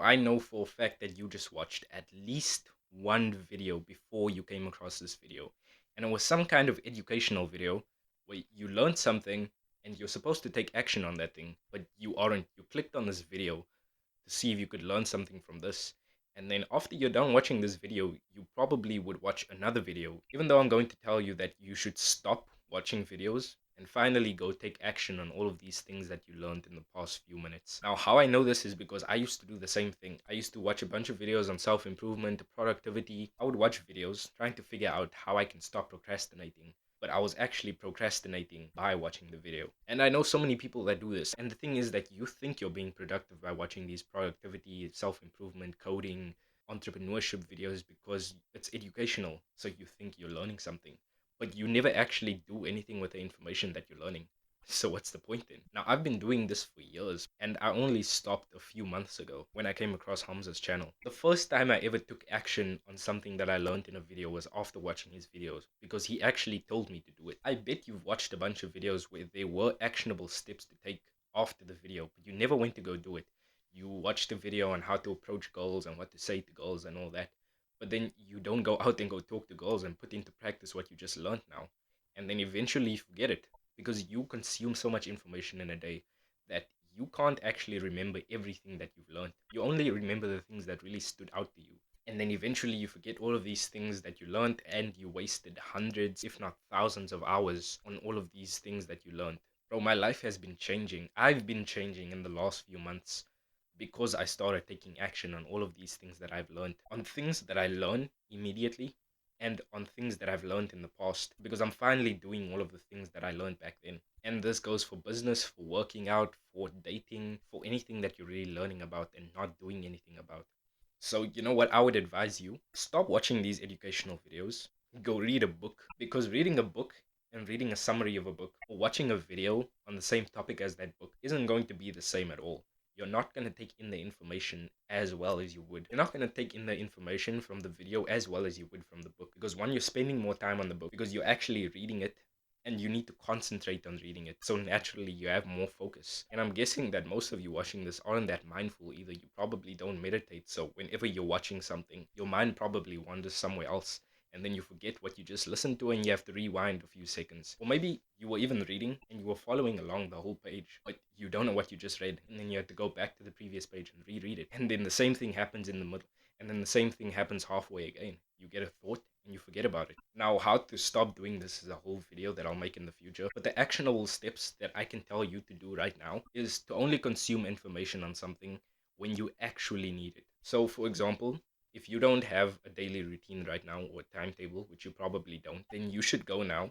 I know for a fact that you just watched at least one video before you came across this video. And it was some kind of educational video where you learned something and you're supposed to take action on that thing, but you aren't. You clicked on this video to see if you could learn something from this. And then after you're done watching this video, you probably would watch another video, even though I'm going to tell you that you should stop watching videos and finally go take action on all of these things that you learned in the past few minutes. Now, how I know this is because I used to do the same thing. I used to watch a bunch of videos on self-improvement, productivity. I would watch videos trying to figure out how I can stop procrastinating, but I was actually procrastinating by watching the video. And I know so many people that do this. And the thing is that you think you're being productive by watching these productivity, self-improvement, coding, entrepreneurship videos because it's educational. So you think you're learning something, but you never actually do anything with the information that you're learning. So what's the point then? Now, I've been doing this for years, and I only stopped a few months ago when I came across Hamza's channel. The first time I ever took action on something that I learned in a video was after watching his videos, because he actually told me to do it. I bet you've watched a bunch of videos where there were actionable steps to take after the video, but you never went to go do it. You watched a video on how to approach goals and what to say to goals and all that, but then you don't go out and go talk to girls and put into practice what you just learned now. And then eventually you forget it because you consume so much information in a day that you can't actually remember everything that you've learned. You only remember the things that really stood out to you. And then eventually you forget all of these things that you learned, and you wasted hundreds, if not thousands of hours on all of these things that you learned. Bro, my life has been changing. I've been changing in the last few months because I started taking action on all of these things that I've learned, on things that I learn immediately, and on things that I've learned in the past, because I'm finally doing all of the things that I learned back then. And this goes for business, for working out, for dating, for anything that you're really learning about and not doing anything about. So, you know what? I would advise you stop watching these educational videos, go read a book, because reading a book and reading a summary of a book or watching a video on the same topic as that book isn't going to be the same at all. You're not going to take in the information as well as you would. You're not going to take in the information from the video as well as you would from the book, because one, you're spending more time on the book because you're actually reading it and you need to concentrate on reading it. So naturally, you have more focus. And I'm guessing that most of you watching this aren't that mindful either. You probably don't meditate. So whenever you're watching something, your mind probably wanders somewhere else. And then you forget what you just listened to and you have to rewind a few seconds. Or maybe you were even reading and you were following along the whole page, but you don't know what you just read. And then you have to go back to the previous page and reread it. And then the same thing happens in the middle. And then the same thing happens halfway again. You get a thought and you forget about it. Now, how to stop doing this is a whole video that I'll make in the future. But the actionable steps that I can tell you to do right now is to only consume information on something when you actually need it. So, for example, if you don't have a daily routine right now or a timetable, which you probably don't, then you should go now,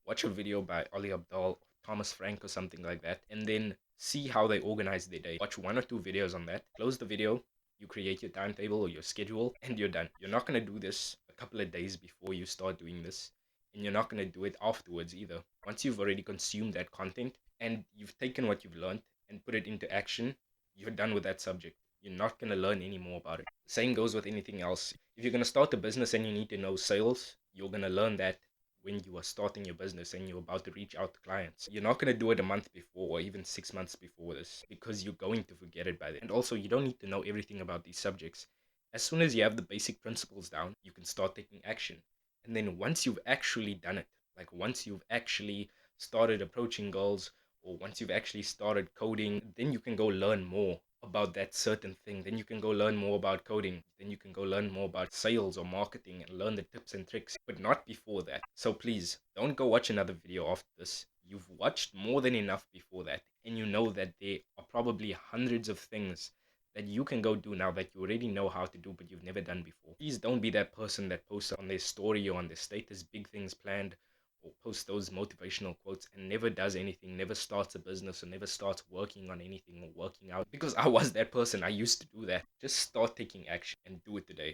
watch a video by Ali Abdal, Thomas Frank, or something like that, and then see how they organize their day. Watch one or two videos on that, close the video, you create your timetable or your schedule, and you're done. You're not going to do this a couple of days before you start doing this, and you're not going to do it afterwards either. Once you've already consumed that content and you've taken what you've learned and put it into action, you're done with that subject. You're not going to learn any more about it. Same goes with anything else. If you're going to start a business and you need to know sales, you're going to learn that when you are starting your business and you're about to reach out to clients. You're not going to do it a month before or even 6 months before this, because you're going to forget it by then. And also, you don't need to know everything about these subjects. As soon as you have the basic principles down, you can start taking action. And then once you've actually done it, like once you've actually started approaching goals, or once you've actually started coding, then you can go learn more about that certain thing. Then you can go learn more about coding. Then you can go learn more about sales or marketing and learn the tips and tricks, but not before that. So please don't go watch another video after this. You've watched more than enough before that, and you know that there are probably hundreds of things that you can go do now that you already know how to do but you've never done before. Please don't be that person that posts on their story or on their status big things planned, or posts those motivational quotes and never does anything, never starts a business, or never starts working on anything or working out. Because I was that person. I used to do that. Just start taking action and do it today.